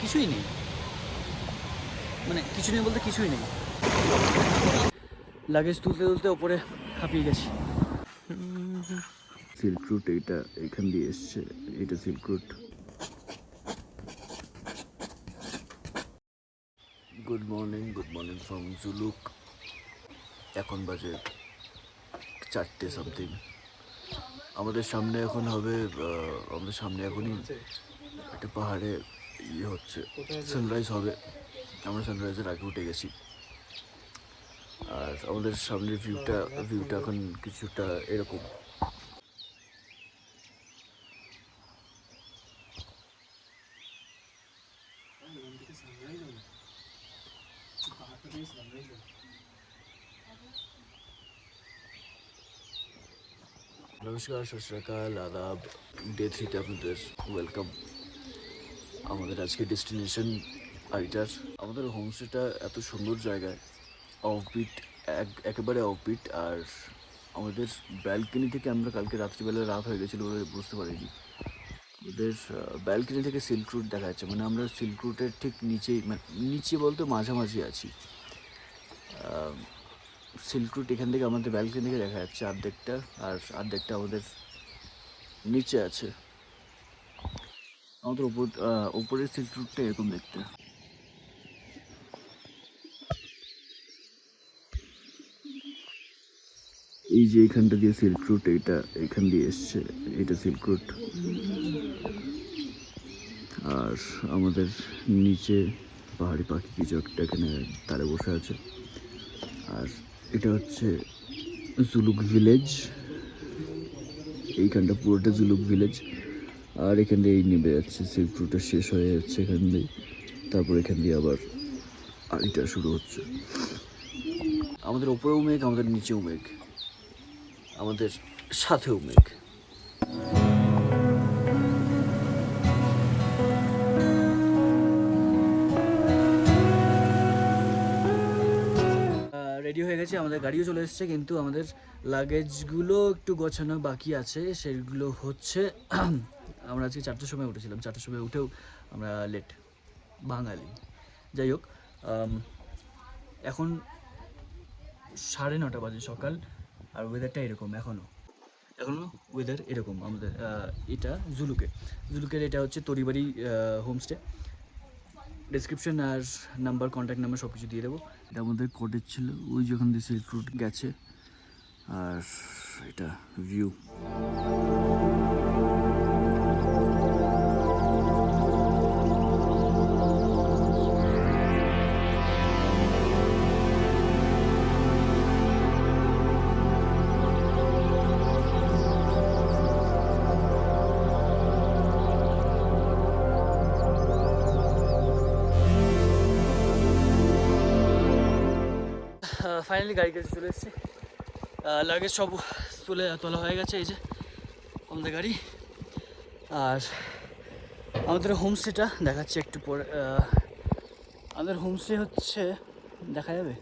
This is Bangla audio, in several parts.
কিছুই নেই, মানে কিছু নেই বলতে কিছুই নেই। লাগেজ তুলতে তুলতে ওপরে হাঁপিয়ে গেছি। সিল্ক রুট এইটা এখান দিয়ে এসছে, এটা silk route. Good morning from Zuluk. এখন বাজে 4টে সামথিং। আমাদের সামনে এখন হবে, আমাদের সামনে এখনই একটা পাহাড়ে ইয়ে হচ্ছে, সানরাইজ হবে। আমরা সানরাইজের আগে উঠে গেছি। আর আমাদের সামনের ভিউটা এখন কিছুটা এরকম। নমস্কার, সত শ্রী আকাল, আদাব। ডে 3তে আপনাদের ওয়েলকাম। আমাদের আজকে ডেস্টিনেশন আইটার। আমাদের হোমস্টেটা এত সুন্দর জায়গায়, অফবিট, একেবারে অফবিট। আর আমাদের ব্যালকনি থেকে আমরা কালকে রাত্রিবেলা রাত হয়ে গেছিলো বলে বুঝতে পারিনি। আমাদের ব্যালকনি থেকে সিল্ক রুট দেখা যাচ্ছে, মানে আমরা সিল্ক রুটের ঠিক নিচেই, মানে নিচে বলতে মাঝামাঝি আছি। সিল্ক রুট এখান থেকে আমাদের ব্যালকনি থেকে দেখা যাচ্ছে অর্ধেকটা, আর অর্ধেকটা আমাদের নিচে আছে। আমাদের উপরের সিল্ক রুটটা এরকম দেখতে। এই যে এখানটা দিয়ে সিল্ক রুট, এইটা এখান দিয়ে এসছে, এটা সিল্ক রুট। আর আমাদের নিচে পাহাড়ি পাখি কিছু একটা এখানে তারে বসে আছে। আর এটা হচ্ছে জুলুক ভিলেজ। এইখানটা পুরোটা জুলুক ভিলেজ। আর এখান দিয়ে এই নেমে যাচ্ছে, সিল্ক রুটটা শেষ হয়ে যাচ্ছে এখান দিয়ে। তারপর এখান দিয়ে আবার আড়িটা শুরু হচ্ছে। আমাদের ওপরেও মেঘ, আমাদের নিচেও মেঘ, আমাদের সাথেও মেঘ। রেডি হয়ে গেছে, আমাদের গাড়িও চলে এসেছে, কিন্তু আমাদের লাগেজগুলো একটু গোছানো বাকি আছে। সেগুলো হচ্ছে আমরা আজকে 4টার সময় উঠেছিলাম, 4টার সময় উঠেও আমরা লেট বাঙালি। যাই হোক, এখন 9:30 বাজে সকাল। আর ওয়েদারটা এরকম এখনও ওয়েদার এরকম। আমাদের এটা জুলুকের এটা হচ্ছে তরিবাড়ি হোমস্টে। ডেসক্রিপশন আর নাম্বার, কন্ট্যাক্ট নাম্বার সব কিছু দিয়ে দেবো। এটা আমাদের কটেজ ছিল, ওই যখন দিয়ে সিল্ক রুট গেছে। আর এটা ভিউ। ফাইনালি গাড়ি কাছে চলে এসেছে, লাগেজ সব তোলা হয়ে গেছে। এই যে আমাদের গাড়ি। আর আমাদের হোমস্টেটা দেখাচ্ছে একটু পরে। আমাদের হোমস্টে হচ্ছে, দেখা যাবে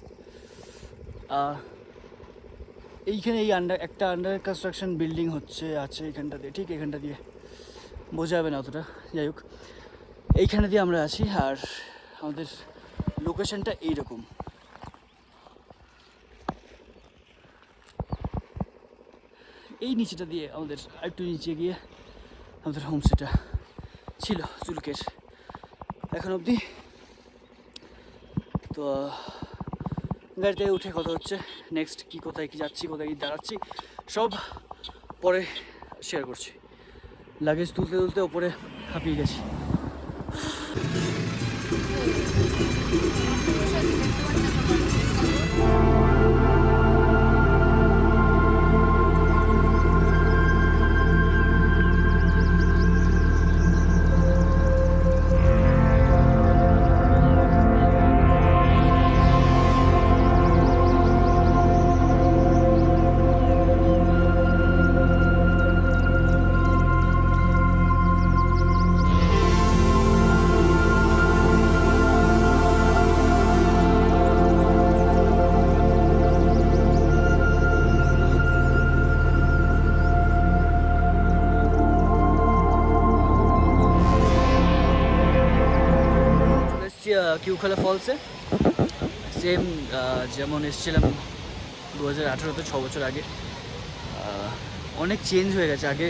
এইখানে এই একটা আন্ডার কনস্ট্রাকশন বিল্ডিং আছে এখানটা দিয়ে, ঠিক এখানটা দিয়ে বোঝা যাবে না অতটা। যাই হোক, এইখানে দিয়ে আমরা আছি। আর আমাদের লোকেশনটা এইরকম। এই নিচেটা দিয়ে আমাদের একটু নিচে গিয়ে আমাদের হোমস্টেটা ছিল জুলুকের এখন অবধি। তো গাড়িতে উঠে কথা হচ্ছে নেক্সট কি, কোথায় কি যাচ্ছি, কোথায় কি দাঁড়াচ্ছি, সব পরে শেয়ার করছি। লাগেজ তুলতে তুলতে ওপরে হাঁপিয়ে গেছি। কিউখলা ফলসে, সেম যেমন এসেছিলাম 2018-তে, 6 বছর আগে। অনেক চেঞ্জ হয়ে গেছে। আগে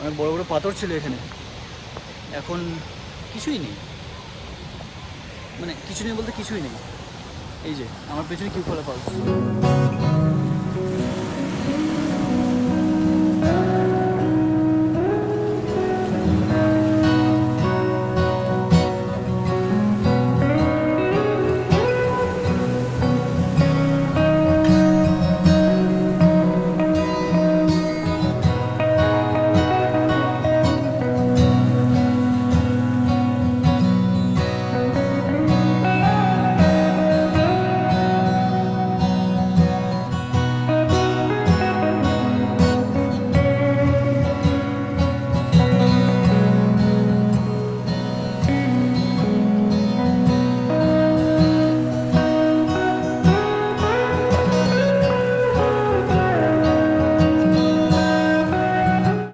অনেক বড় বড় পাথর ছিল এখানে, এখন কিছুই নেই, মানে কিছু নেই বলতে কিছুই নেই। এই যে আমার পেছনে কিউখলা ফলস।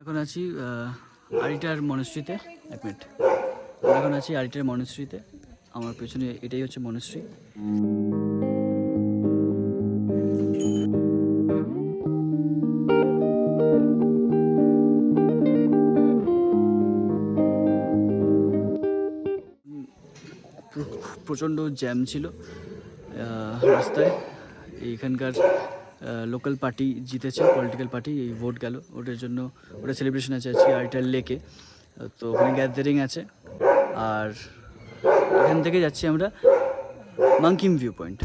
এখন আছি আরিটার মনস্ট্রিতে। এক মিনিট, এখন আছি আরিটার মনস্ট্রিতে। আমার পেছনে এটাই হচ্ছে মনস্ট্রি। প্রচণ্ড জ্যাম ছিল রাস্তায়। এইখানকার লোকাল পার্টি জিতেছে, পলিটিক্যাল পার্টি, এই ভোট গেল, ওটার জন্য ওটা সেলিব্রেশন আছে আজকে আরিটার লেকে। তো ওখানে গ্যাদারিং আছে। আর এখান থেকে যাচ্ছি আমরা মাংকিম ভিউ পয়েন্ট।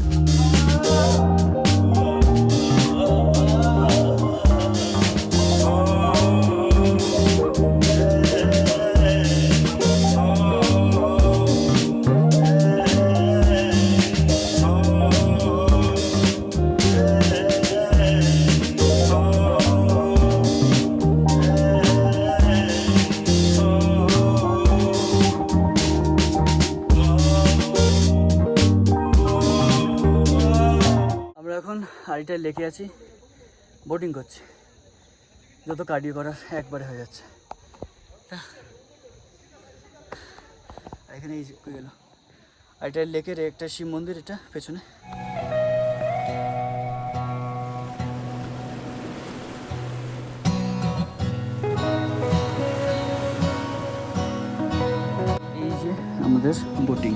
এখন আরিটার লেকে আছি, বোটিং করছি। যত কার্ডিও করার একবারে হয়ে যাচ্ছে। এখানে এই যে গেল আরিটার লেকের একটা শিব মন্দির, এটা পেছনে। এই যে আমাদের বোটিং।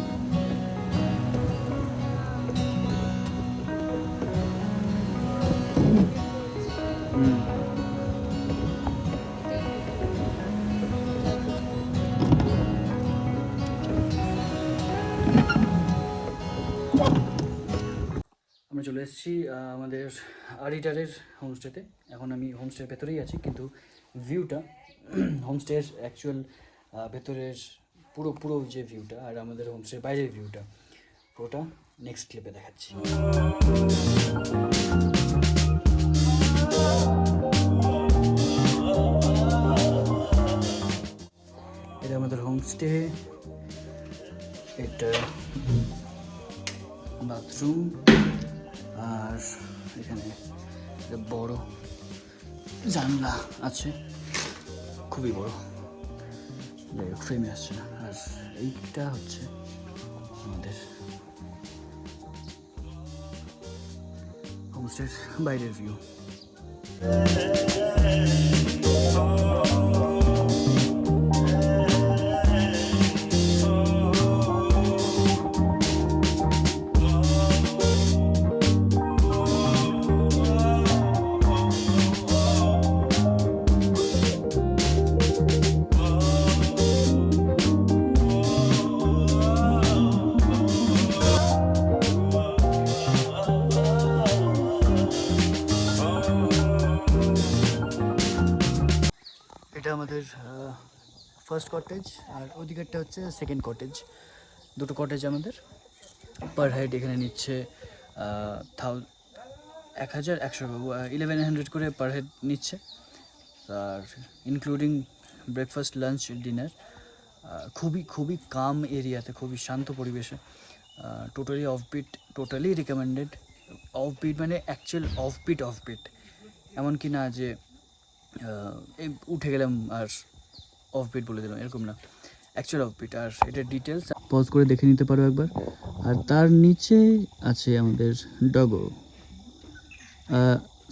আমরা চলে এসেছি আমাদের আরিটারের হোমস্টেতে। এখন আমি হোমস্টের ভেতরেই আছি, কিন্তু ভিউটা হোমস্টের অ্যাকচুয়াল ভেতরের পুরো যে ভিউটা আর আমাদের হোমস্টের বাইরের ভিউটা পুরোটা নেক্সট ক্লিপে দেখাচ্ছি। এটা আমাদের হোমস্টে, এটা বাথরুম, আর এখানে একটা বড় জানলা আছে, খুবই বড়, ফ্রেমে আসছে না। আর এইটা হচ্ছে আমাদের হোমস্টের বাইরের ভিউ। এটা আমাদের ফার্স্ট কটেজ, আর ওদিকেরটা হচ্ছে সেকেন্ড কটেজ। দুটো কটেজ আমাদের। পার হেড এখানে নিচ্ছে 1100 করে পার হেড নিচ্ছে, আর ইনক্লুডিং ব্রেকফাস্ট, লাঞ্চ, ডিনার। খুবই কাম এরিয়াতে, খুবই শান্ত পরিবেশে, totally offbeat, totally recommended. Offbeat মানে অ্যাকচুয়াল অফবিট, এমনকি না যে এই উঠে গেলাম আর অফবিট বলে দিলাম, এরকম না, অ্যাকচুয়াল অফবিট। আর এটার ডিটেলস পজ করে দেখে নিতে পারো একবার। আর তার নিচে আছে আমাদের ডগো,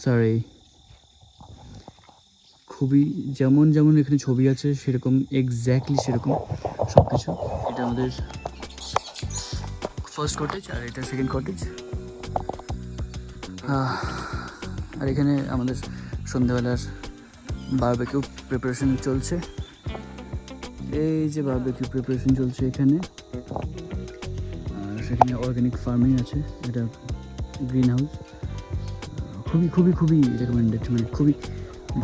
সরি, খুবই যেমন যেমন এখানে ছবি আছে সেরকম এক্স্যাক্টলি সেরকম সব কিছু। এটা আমাদের ফার্স্ট কটেজ আর এটা সেকেন্ড কটেজ। আর এখানে আমাদের সন্ধ্যাবেলার বারবেকিউ প্রিপারেশন চলছে। এই যে বারবেকিউ প্রিপারেশন চলছে এখানে। আর সেখানে অর্গানিক ফার্মিং আছে, এটা গ্রিন হাউস। খুবই খুবই খুবই রেকমেন্ডেড, মানে খুবই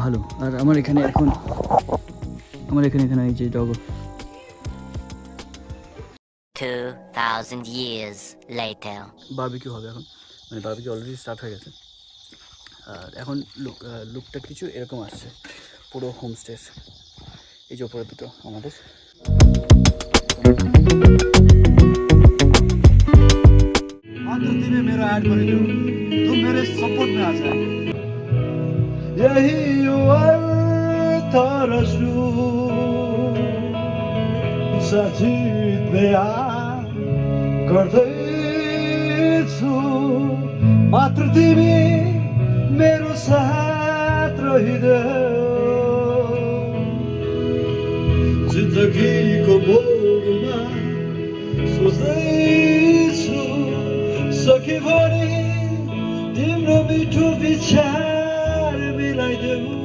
ভালো। আর আমার এখানে এই যে ডগো। 2,000 years later. বারবিকিউ হবে এখন, মানে বারবিকিউ অলরেডি স্টার্ট হয়ে গেছে। আর এখন লুকটা কিছু এরকম আসছে পুরো হোমস্টের। এই যে ওপরে দুটো আমাদের। मात्र तिमी मेरो ऐड गरिदेऊ, तुम मेरे सपोर्ट में आ जाए। यही यो अर्थ रचु सचित बिहा गर्दैछु, मात्र तिमी मेरो साथ रहिदेऊ। जिन्दगीको बोर्डमा सोच्दैछु सके भने तिम्रो मिठो विचार मिलाइदेऊ।